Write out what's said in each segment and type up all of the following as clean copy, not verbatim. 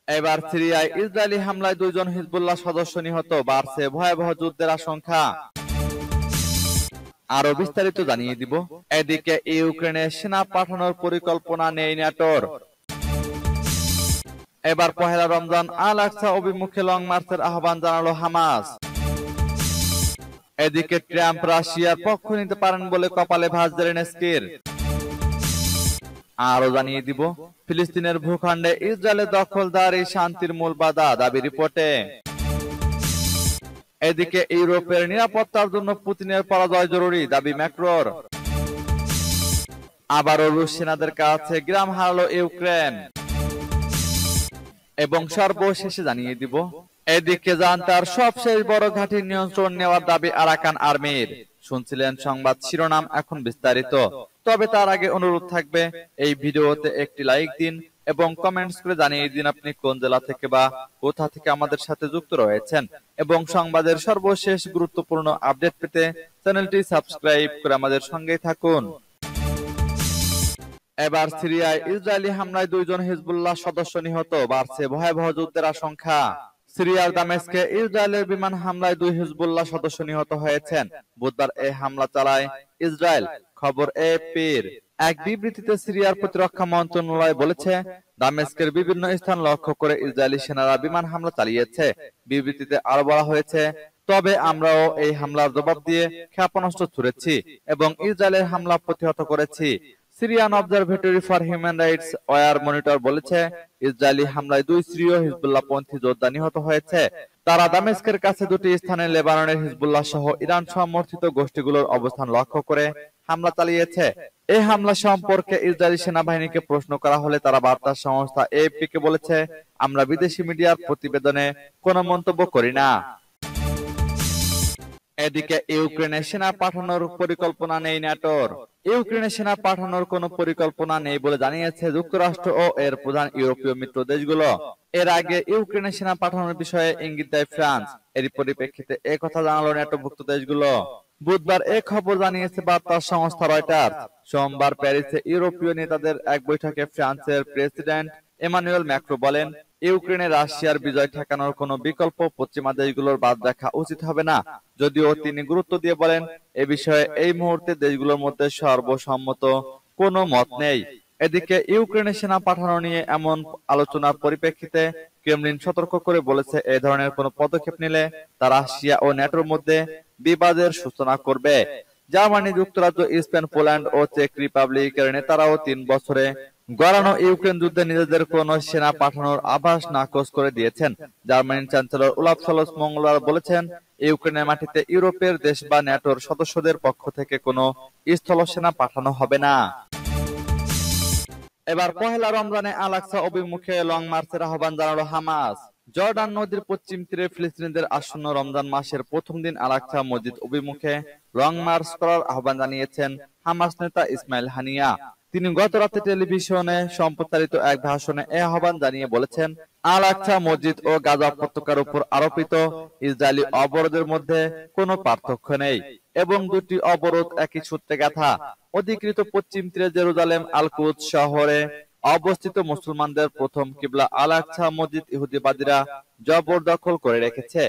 এবার সিরিয়ায় ইসরায়েলি হামলায় 2 জন হিজবুল্লাহ সদস্য নিহত, বাড়ছে ভয়াবহ যুদ্ধের আশঙ্কা। আরো বিস্তারিত জানিয়ে দিব। এদিকে ইউক্রেনে সেনা পাঠানোর পরিকল্পনা নেই ন্যাটোর। এবার পহেলা রমজান আল আকসা অভিমুখে লং মার্চের আহ্বান জানালো হামাস। এদিকে ট্রাম্প রাশিয়ার পক্ষ নিতে পারেন বলে কপালে ভাঁজ জেলেনস্কির। আরো জানিয়ে দিব, ফিলিস্তিনের ভূখণ্ডে ইসরায়েলের দখলদারি শান্তির মূল বাধা, দাবি রিপোর্টে। এদিকে ইউরোপের নিরাপত্তার জন্য পুতিনের পরাজয় জরুরি, দাবি ম্যাক্রোর। আবারও রুশ সেনাদের কাছে গ্রাম হারালো ইউক্রেন। এবং সর্বশেষে জানিয়ে দিব, এদিকে জান্তার সবশেষ বড় ঘাঁটির নিয়ন্ত্রণ নেওয়ার দাবি আরাকান আর্মির। শুনছিলেন সংবাদ শিরোনাম, এখন বিস্তারিত। তবে তার আগে অনুরোধ থাকবে, এই ভিডিওতে একটি লাইক দিন এবং কমেন্টস করে জানিয়ে দিন আপনি কোন জেলা থেকে বা কোথা থেকে আমাদের সাথে যুক্ত রয়েছেন, এবং সংবাদের সর্বশেষ গুরুত্বপূর্ণ আপডেট পেতে চ্যানেলটি সাবস্ক্রাইব করে আমাদের সঙ্গেই থাকুন। এবার সিরিয়ায় ইসরায়েলি হামলায় 2 জন হিজবুল্লাহ সদস্য নিহত, বাড়ছে ভয়াবহ যুদ্ধের আশঙ্কা। সিরিয়ার দামেস্কে ইসরায়েলের বিমান হামলায় 2 হিজবুল্লাহ সদস্য নিহত হয়েছেন। বুধবার এই হামলা চালায় ইসরায়েল, খবর এএফপির। এক বিবৃতিতে সিরিয়ার প্রতিরক্ষা মন্ত্রণালয় বলেছে, দামেস্কের বিভিন্ন স্থান লক্ষ্য করে ইসরায়েলি সেনারা বিমান হামলা চালিয়েছে। বিবৃতিতে আরো বলা হয়েছে, তবে আমরাও এই হামলার জবাব দিয়ে ক্ষেপণাস্ত্র ছুড়েছি এবং ইসরায়েলের হামলা প্রতিহত করেছি। Syrian observatory for human rights war monitor বলেছে, ইসরায়েলি হামলায় 2 সিরীয় হিজবুল্লাহ পন্থী যোদ্ধা নিহত হয়েছে। তারা দামেস্কের কাছে 2টি স্থানে লেবাননের হিজবুল্লাহ সহ ইরান সমর্থিত গোষ্ঠীগুলোর অবস্থান লক্ষ্য করে হামলা চালিয়েছে। এই হামলা সম্পর্কে ইসরায়েলি সেনাবাহিনীকে প্রশ্ন করা হলে তারা বার্তা সংস্থা এএফপি কে বলেছে, আমরা বিদেশি মিডিয়ার প্রতিবেদনে কোনো মন্তব্য করি না। এদিকে ইউক্রেনে সেনা পাঠানোর পরিকল্পনা নেই ন্যাটোর। ইউক্রেনে সেনা পাঠানোর কোনো পরিকল্পনা নেই বলে জানিয়েছে যুক্তরাষ্ট্র ও এর প্রধান ইউরোপীয় মিত্র দেশগুলো। এর আগে ইউক্রেনে সেনা পাঠানোর বিষয়ে ইঙ্গিত দেয় ফ্রান্স। এরই পরিপ্রেক্ষিতে একথা জানালো ন্যাটোভুক্ত দেশগুলো। বুধবার এ খবর জানিয়েছে বার্তা সংস্থা রয়টার্স। সোমবার প্যারিসে ইউরোপীয় নেতাদের এক বৈঠকে ফ্রান্সের প্রেসিডেন্ট এমানুয়েল ম্যাক্রো বলেন, ইউক্রেনে রাশিয়ার বিজয় ঠেকানোর কোনো বিকল্প পশ্চিমা দেশগুলোর বাদ দেখা উচিত হবে না। যদিও তিনি গুরুত্ব দিয়ে বলেন, এ বিষয়ে এই মুহূর্তে দেশগুলোর মধ্যে সর্বসম্মত কোনো মত নেই। এদিকে ইউক্রেনে সেনা পাঠানো নিয়ে এমন আলোচনার পরিপ্রেক্ষিতে ক্রেমলিন সতর্ক করে বলেছে, এই ধরনের কোনো পদক্ষেপ নিলে তা রাশিয়া ও ন্যাটোর মধ্যে বিবাদের সূচনা করবে। জার্মানি, যুক্তরাজ্য, স্পেন, পোল্যান্ড ও চেক রিপাবলিকের নেতারাও 3 বছরে গড়ানো ইউক্রেন যুদ্ধে নিজেদের কোনো সেনা পাঠানোর আভাস নাকচ করে দিয়েছেন। জার্মানির চ্যান্সেলর ওলাফ শলজ মঙ্গলবার বলেছেন, ইউক্রেনের মাটিতে ইউরোপের দেশ বা ন্যাটোর সদস্যদের পক্ষ থেকে কোনো স্থল সেনা পাঠানো হবে না। এবার পহেলা রমজানে আল আকসা অভিমুখে লং মার্চের আহ্বান জানালো হামাস। জর্ডান নদীর পশ্চিম তীরে ফিলিস্তিনিদের আসন্ন রমজান মাসের প্রথম দিন আল আকসা মসজিদ অভিমুখে লং মার্চ করার আহ্বান জানিয়েছেন হামাস নেতা ইসমাইল হানিয়া। তিনি গত রাতে টেলিভিশনে সম্প্রচারিত এক ভাষণে এ আহ্বান জানিয়ে বলেছেন, আল আকসা মসজিদ ও গাজা উপত্যকার উপর আরোপিত ইসরায়েলি অবরোধের মধ্যে কোনো পার্থক্য নেই এবং 2টি অবরোধ একই সূত্রে গাঁথা। অধিকৃত পশ্চিম তীরে জেরুজালেম আল কুদস শহরে অবস্থিত মুসলমানদের প্রথম কিবলা আল আকসা মসজিদ ইহুদিবাদীরা জবরদখল করে রেখেছে।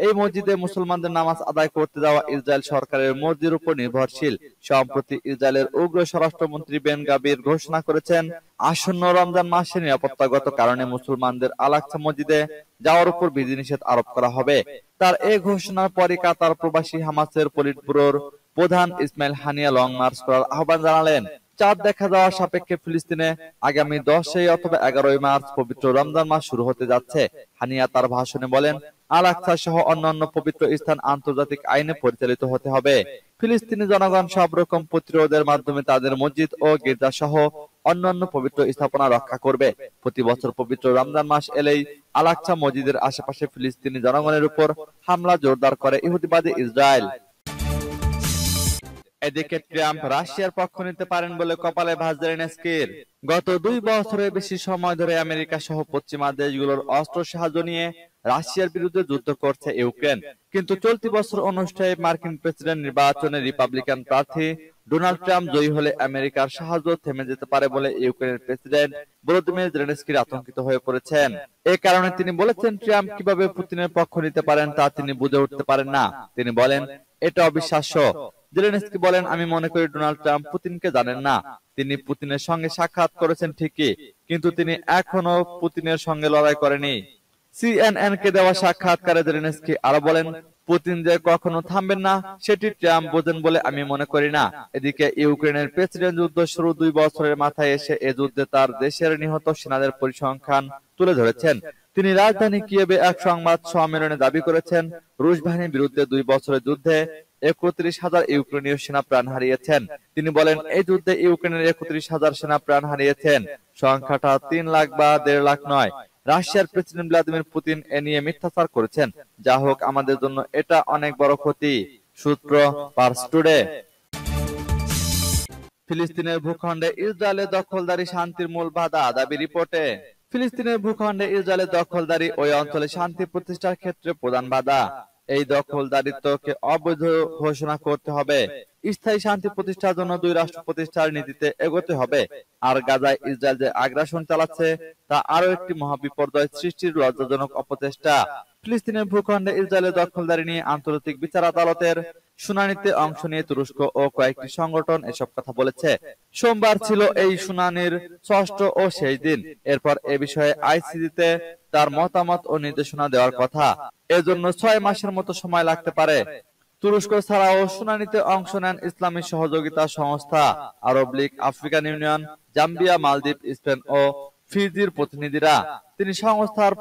এই মসজিদে মুসলমানদের নামাজ আদায় করতে যাওয়া ইসরায়েল সরকারের মর্জির উপর নির্ভরশীল। সম্প্রতি ইসরায়েলের উগ্র স্বরাষ্ট্রমন্ত্রী বেন গাবির ঘোষণা করেছেন, আসন্ন রমজান মাসে নিরাপত্তাগত কারণে মুসলমানদের আল আকসা মসজিদে যাওয়ার উপর বিধিনিষেধ আরোপ করা হবে। তার এই ঘোষণার পরই কাতার প্রবাসী হামাসের পলিট ব্যুরোর প্রধান ইসমাইল হানিয়া লং মার্চ করার আহ্বান জানালেন। চাঁদ দেখা যাওয়ার সাপেক্ষে ফিলিস্তিনে আগামী 10 অথবা 11 মার্চ পবিত্র রমজান মাস শুরু হতে যাচ্ছে। হানিয়া তার ভাষণে বলেন, আল আকসা সহ অন্যান্য পবিত্র স্থান আন্তর্জাতিক আইনে পরিচালিত হতে হবে। ফিলিস্তিনি জনগণ সব রকম প্রতিরোধের মাধ্যমে তাদের মসজিদ ও গির্জা সহ অন্যান্য পবিত্র স্থাপনা রক্ষা করবে। প্রতি বছর পবিত্র রমজান মাস এলেই আল আকসা মসজিদের আশেপাশে ফিলিস্তিনি জনগণের উপর হামলা জোরদার করে ইহুদিবাদী ইসরায়েল। এদিকে ট্রাম্প রাশিয়ার পক্ষ নিতে পারেন বলে কপালে ভাঁজ জেলেনস্কির। গত 2 বছরের বেশি সময় ধরে আমেরিকা সহ পশ্চিমা দেশগুলোর অস্ত্র সাহায্য নিয়ে রাশিয়ার বিরুদ্ধে যুদ্ধ করছে ইউক্রেন। কিন্তু চলতি বছর অনুষ্ঠেয় মার্কিন প্রেসিডেন্ট নির্বাচনে রিপাবলিকান প্রার্থী ডোনাল্ড ট্রাম্প জয়ী হলে আমেরিকার সাহায্য থেমে যেতে পারে বলে ইউক্রেনের প্রেসিডেন্ট ভলোদিমির জেলেনস্কি আতঙ্কিত হয়ে পড়েছেন। এ কারণে তিনি বলেছেন, ট্রাম্প কিভাবে পুতিনের পক্ষ নিতে পারেন তা তিনি বুঝে উঠতে পারেন না। তিনি বলেন, এটা অবিশ্বাস্য। জেলেনস্কি বলেন, আমি মনে করি ডোনাল্ড ট্রাম্প পুতিনকে জানেন না। তিনি পুতিনের সঙ্গে সাক্ষাৎ করেছেন ঠিকই, কিন্তু তিনি এখনো পুতিনের সঙ্গে লড়াই করেনি। সিএনএন কে দেওয়া সাক্ষাৎকারে জেলেনস্কি আরো বলেন, পুতিন যে কখনো থামবেন না সেটি ট্রাম্প বোঝেন বলে আমি মনে করি না। এদিকে ইউক্রেনের প্রেসিডেন্ট যুদ্ধ শুরু 2 বছরের মাথায় এসে এ যুদ্ধে তার দেশের নিহত সেনাদের পরিসংখ্যান তুলে ধরেছেন। তিনি রাজধানী কিয়েভে এক সংবাদ সম্মেলনে দাবি করেছেন, রুশ বাহিনীর বিরুদ্ধে 2 বছরের যুদ্ধে 31,000 ইউক্রেনীয় সেনা প্রাণ হারিয়েছেন। তিনি বলেন, এই যুদ্ধে ইউক্রেনের 31,000 সেনা প্রাণ হারিয়েছেন। সংখ্যাটা 3 লাখ বা 1.5 লাখ নয়। রাশিয়ার প্রেসিডেন্ট ভ্লাদিমির পুতিন এ নিয়ে মিথ্যাচার করেছেন। যা হোক, আমাদের জন্য এটা অনেক বড় ক্ষতি। সূত্র পার্স টুডে। ফিলিস্তিনের ভূখণ্ডে ইসরায়েলের দখলদারি শান্তির মূল বাধা, দাবি রিপোর্টে। ফিলিস্তিনের ভূখণ্ডে ইসরায়েলের দখলদারি ওই অঞ্চলে শান্তি প্রতিষ্ঠার ক্ষেত্রে প্রধান বাধা। এই দখলদারিত্বকে অবৈধ ঘোষণা করতে হবে। স্থায়ী শান্তি প্রতিষ্ঠার জন্য 2 রাষ্ট্র প্রতিষ্ঠার নীতিতে এগোতে হবে। আর গাজায় ইসরায়েল যে আগ্রাসন চালাচ্ছে তা আরো একটি মহাবিপর্যয় সৃষ্টির লজ্জাজনক অপচেষ্টা। ফিলিস্তিনের ভূখণ্ডে ইসরায়েলের দখলদারি নিয়ে আন্তর্জাতিক বিচার আদালতের শুনানিতে অংশ নিয়ে তুরস্ক ও কয়েকটি সংগঠন এসব কথা বলেছে। সোমবার ছিল এই শুনানির 6ষ্ঠ ও শেষ দিন। এরপর এ বিষয়ে আইসিজেতে তার মতামত ও নির্দেশনা দেওয়ার কথা। এজন্য 6 মাসের মতো সময় লাগতে পারে। তুরস্ক ছাড়াও শুনানিতে অংশ নেন ইসলামী সহযোগিতা সংস্থা, আরব লীগ, আফ্রিকান ইউনিয়ন, জাম্বিয়া, মালদ্বীপ, স্পেন ও ফিজির প্রতিনিধিরা। তিন সংস্থার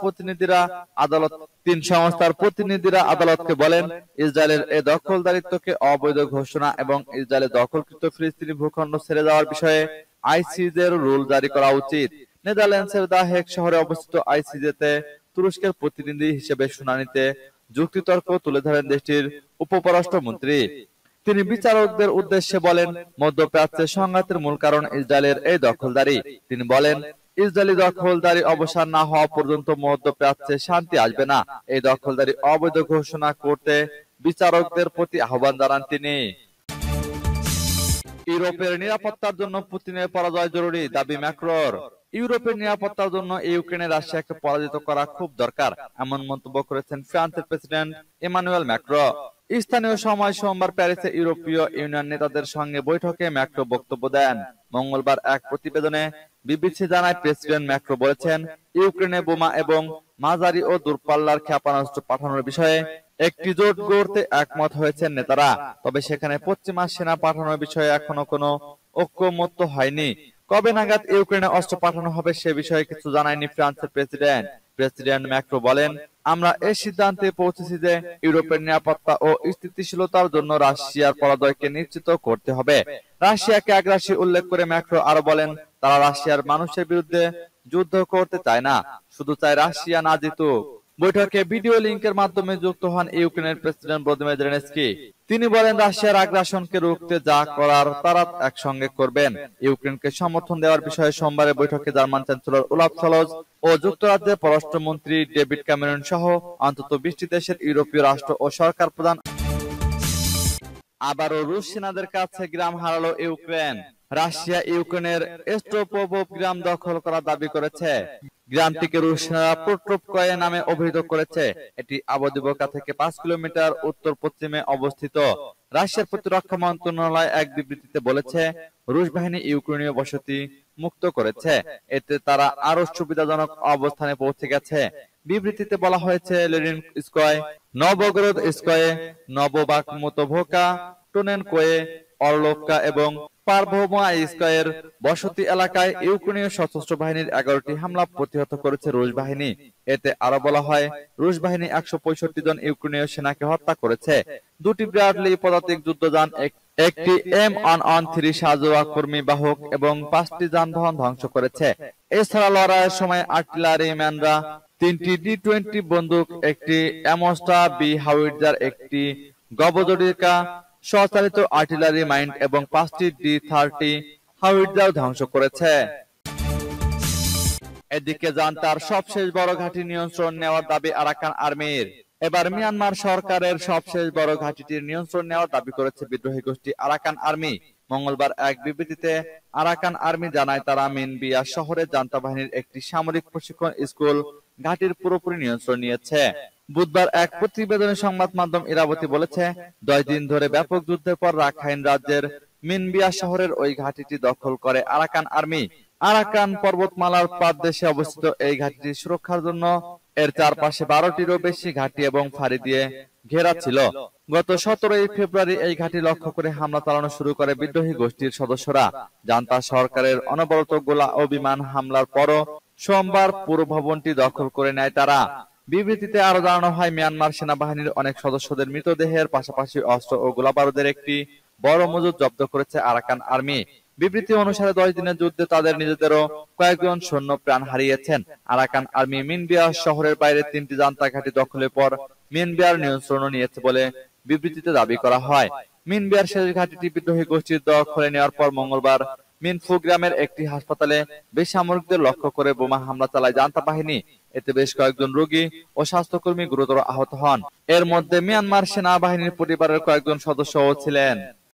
প্রতিনিধিরা আদালতকে বলেন, ইসরায়েলের এ দখলদারিত্বকে অবৈধ ঘোষণা এবং ইসরায়েলের দখলকৃত ফিলিস্তিনি ভূখণ্ড ছেড়ে যাওয়ার বিষয়ে আইসিজের রুল জারি করা উচিত। নেদারল্যান্ডসের দা হেগ শহরে অবস্থিত আইসিজেতে তুরস্কের প্রতিনিধি হিসেবে শুনানিতে যুক্তিতর্ক তুলে ধরেন দেশটির উপপরাষ্ট্রমন্ত্রী। তিনি বিচারকদের উদ্দেশ্যে বলেন, মধ্যপ্রাচ্যের সংঘাতের মূল কারণ ইসরায়েলের এই দখলদারি। তিনি বলেন, ইসরায়েলি দখলদারি অবসান না হওয়া পর্যন্ত মধ্যপ্রাচ্যে শান্তি আসবে না। এই দখলদারি অবৈধ ঘোষণা করতে বিচারকদের প্রতি আহ্বান জানান তিনি। ইউরোপের নিরাপত্তার জন্য পুতিনের পরাজয় জরুরি, দাবি ম্যাক্রোর। ইউরোপের নিরাপত্তার জন্য ইউক্রেনে রাশিয়াকে পরাজিত করা খুব দরকার, এমন মন্তব্য করেছেন ফ্রান্সের প্রেসিডেন্ট ইমানুয়েল ম্যাক্রো। স্থানীয় সময় সোমবার প্যারিসে ইউরোপীয় ইউনিয়ন নেতাদের সঙ্গে বৈঠকে ম্যাক্রো বক্তব্য দেন। মঙ্গলবার এক প্রতিবেদনে বিবিসি জানায়, প্রেসিডেন্ট ম্যাক্রো বলেছেন, ইউক্রেনে বোমা এবং মাঝারি ও দূরপাল্লার ক্ষেপণাস্ত্র পাঠানোর বিষয়ে একটি জোট গড়তে একমত হয়েছেন নেতারা। তবে সেখানে পশ্চিমা সেনা পাঠানোর বিষয়ে এখনো কোনো ঐকমত্য হয়নি। কবে নাগাদ ইউক্রেনে অস্ত্র পাঠানো হবে সে বিষয়ে কিছু জানায়নি ফ্রান্সের প্রেসিডেন্ট। প্রেসিডেন্ট ম্যাক্রো বলেন, আমরা এই সিদ্ধান্তে পৌঁছেছি যে ইউরোপের নিরাপত্তা ও স্থিতিশীলতার জন্য রাশিয়ার পরাজয়কে নিশ্চিত করতে হবে। রাশিয়াকে আগ্রাসী উল্লেখ করে ম্যাক্রো আরো বলেন, তারা রাশিয়ার মানুষের বিরুদ্ধে যুদ্ধ করতে চায় না, শুধু চায় রাশিয়া না জিতুক। বৈঠকে ভিডিও লিংকের মাধ্যমে যুক্ত হন ইউক্রেনের প্রেসিডেন্ট ভলোদিমির জেলেনস্কি। তিনি বলেন, রাশিয়ার আগ্রাসনকে রুখতে যা করার তারা একসঙ্গে করবেন। ইউক্রেনকে সমর্থন দেওয়ার বিষয়ে সোমবারের বৈঠকে জার্মান চ্যান্সেলর ওলাফ স্কলজ ও যুক্তরাজ্যের পররাষ্ট্রমন্ত্রী ডেভিড ক্যামেরন সহ অন্তত 20টি দেশের ইউরোপীয় রাষ্ট্র ও সরকার প্রধান। আবারও রুশ সেনাদের কাছে গ্রাম হারালো ইউক্রেন। রাশিয়া ইউক্রেনের স্টোপোভোভ গ্রাম দখল করার দাবি করেছে। গ্রামটিকে রুশ সেনারা প্রোট্রোপকয়ে নামে অভিহিত করেছে। এটি আবদিভকা থেকে 5 কিলোমিটার উত্তর পশ্চিমে অবস্থিত। রাশিয়ার প্রতিরক্ষা মন্ত্রণালয় এক বিবৃতিতে বলেছে, রুশ বাহিনী ইউক্রেনীয় বসতি মুক্ত করেছে। এতে তারা আরো সুবিধাজনক অবস্থানে পৌঁছে গেছে। বিবৃতিতে বলা হয়েছে, লেনিনস্কয়, নভগরোদস্কয়ে, নবোবাকমুতভোকা, টোনেনকোয়ে, অরলোভকা এবং পারভোমাইস্কয়ের বসতি এলাকায় ইউক্রেনীয় সশস্ত্র বাহিনীর 11টি হামলা প্রতিহত করেছে রুশ বাহিনী। এতে আরো বলা হয়, রুশ বাহিনী 165 জন ইউক্রেনীয় সেনাকে হত্যা করেছে। 2টি ব্র্যাডলি পদাতিক যুদ্ধযান, একটি M113 সাজোয়া কর্মী বাহক এবং 5টি যানবাহন ধ্বংস করেছে। এছাড়া লড়াইয়ের সময় আর্টিলারি ম্যানরা 3টি D-20 বন্দুক, একটি অ্যামস্টা বি হাউইটজার, একটি গবজডিকা স্বচালিত আর্টিলারি মাইন্ড এবং 5টি D-30 হাউইটজার ধ্বংস করেছে। এদিকে জান্তার সবশেষ বড় ঘাঁটি নিয়ন্ত্রণ নেওয়ার দাবি আরাকান আর্মির। এবার মিয়ানমার সরকারের সবশেষ বড় ঘাঁটিটির নিয়ন্ত্রণ নেওয়ার দাবি করেছে বিদ্রোহী গোষ্ঠী আরাকান আর্মি। মঙ্গলবার এক বিবৃতিতে আরাকান আর্মি জানায়, তারা মিনবিয়া শহরে জান্তা বাহিনীর একটি সামরিক প্রশিক্ষণ স্কুল ঘাঁটির পুরোপুরি নিয়ন্ত্রণ নিয়েছে। বুধবার এক প্রতিবেদনে সংবাদ মাধ্যম ইরাবতী বলেছে, 10 দিন ধরে ব্যাপক যুদ্ধের পর রাখাইন রাজ্যের মিনবিয়া শহরের ওই ঘাঁটিটি দখল করে আরাকান আর্মি। আরাকান পর্বতমালার পাদদেশে অবস্থিত এই ঘাঁটিটি সুরক্ষার জন্য এর চারপাশে 12টিরও বেশি ঘাঁটি এবং ফাঁড়ি দিয়ে ঘেরা ছিল। গত 17 ফেব্রুয়ারি এই ঘাঁটি লক্ষ্য করে হামলা চালানো শুরু করে বিদ্রোহী গোষ্ঠীর সদস্যরা। জান্তা সরকারের অনবরত গোলা ও বিমান হামলার পরও সোমবার পুরো ভবনটি দখল করে নেয় তারা। বিবৃতিতে আরো জানানো হয়, মিয়ানমার সেনাবাহিনীর অনেক সদস্যদের মৃতদেহের পাশাপাশি অস্ত্র ও গোলাবারুদের একটি বড় মজুদ জব্দ করেছে আরাকান আর্মি। বিবৃতি অনুসারে 10 দিনের যুদ্ধে তাদের নিজেদেরও কয়েকজন সৈন্য প্রাণ হারিয়েছেন। আরাকান আর্মি মিনবিয়া শহরের বাইরে 3টি জান্তা ঘাঁটি দখলের পর মিনবিয়ার নিয়ন্ত্রণও নিয়েছে বলে বিবৃতিতে দাবি করা হয়। মিনবিয়ার শেষ ঘাঁটিটি বিদ্রোহী গোষ্ঠীর দখলে নেওয়ার পর মঙ্গলবার মিনফু গ্রামের একটি হাসপাতালে বেসামরিকদের লক্ষ্য করে বোমা হামলা চালায় জান্তা বাহিনী। এতে বেশ কয়েকজন রোগী ও স্বাস্থ্যকর্মী গুরুতর আহত হন। এর মধ্যে মিয়ানমার সেনাবাহিনীর পরিবারের কয়েকজন সদস্যও ছিলেন।